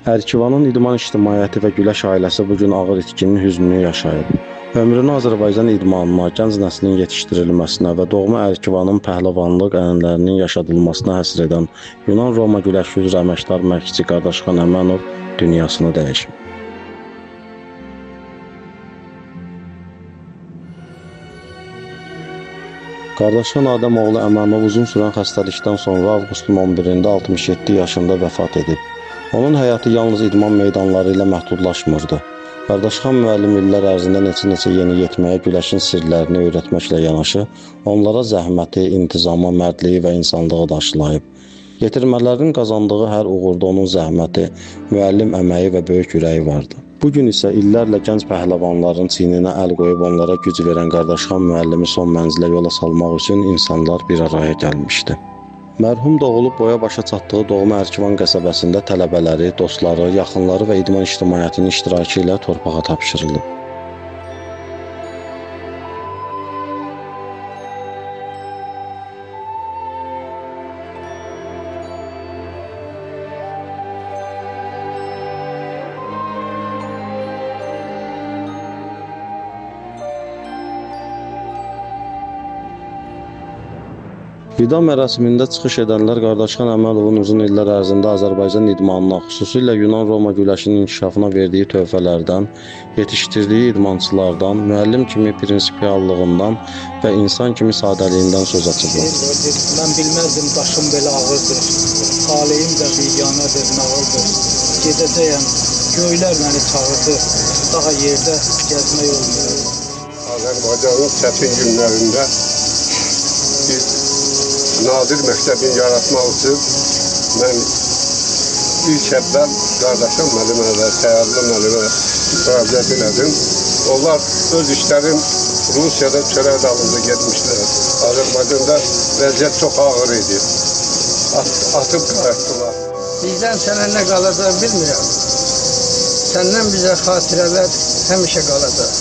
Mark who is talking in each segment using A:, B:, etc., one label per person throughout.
A: Ərkivanın idman ictimaiyyəti və Güləş ailəsi bugün ağır itkinin hüznünü yaşayıb. Ömrünü Azərbaycan idmanına, gənc nəslin yetişdirilməsinə və doğma Ərkivanın pəhləvanlıq ənənələrinin yaşadılmasına həsr edən Yunan-Roma güləşi üzrə əməkdar məşqçi Qardaşxan Əmənov dünyasını dəyişib. Qardaşxan Adəmoğlu Əmənov uzun sürən xəstəlikdən sonra avqustun 11-də 67 yaşında vəfat edib. Onun həyatı yalnız idman meydanları ilə məhdudlaşmırdı. Qardaşxan müəllim illər ərzində neçə yeniyetməyə güləşin sirlərini öyrətməklə yanaşı, onlara zəhməti, intizamı, mərdliyi və insanlığı da aşılayıb. Yetirmələrin qazandığı hər uğurda onun zəhməti, müəllim əməyi və böyük ürəyi vardı. Bugün isə illərlə gənc pəhləvanların çiyninə əl qoyub onlara güc verən Qardaşxan müəllimi son mənzilə yola salmaq üçün insanlar bir araya gəlmişdi. Mərhum doğulub boya başa çatdığı doğma Ərkivan qəsəbəsində tələbələri, dostları, yaxınları və idman ictimaiyyətinin iştirakı ilə torpağa tapşırılıb. Vida mərasimində çıxış edənlər Qardaşxan Əmənovun uzun illər ərzində Azərbaycan idmanına, xüsusilə Yunan-Roma güləşinin inkişafına verdiyi töhfələrdən, yetişdirdiyi idmançılardan, müəllim kimi prinsipiallığından və insan kimi sadəliyindən söz açıblar.
B: Mən bilməzdim daşım belə ağırdır, taleyim də biganədir, nağıldır. Gedəcəyəm, göylər məni çağırdı, daha yerdə gəzmək olmuyor.
C: Azərbaycanın çətin günlərində bir nadir məktəbini yaratmaq üçün mən ilk əvvəl Qardaşxan müəllimə və Səyadlı müəllimə müraciət elədim. Onlar öz işlərin Rusiyada çörək dalında getmişlər. Azərbaycanda vəziyyət çox ağır idi. Atıb qayıtdılar.
B: Bizdən sənə nə qalacaq bilmirəm. Səndən bizə xatirələr həmişə qalacaq.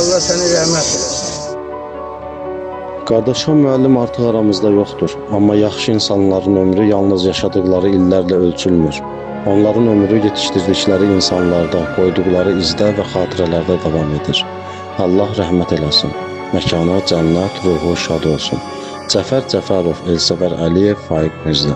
B: Allah səni rəhmət eləsin.
A: Qardaşxan müəllim artıq aramızda yoxdur, amma yaxşı insanların ömrü yalnız yaşadıkları illərlə ölçülmür. Onların ömrü yetişdirdikləri insanlarda, qoyduqları izdə və xatirələrdə davam edir. Allah rəhmət eləsin, məkanı cənnət, ruhu şad olsun. Cəfər Cəfərov, Elsəvər Əliyev, Faiq Mirzə.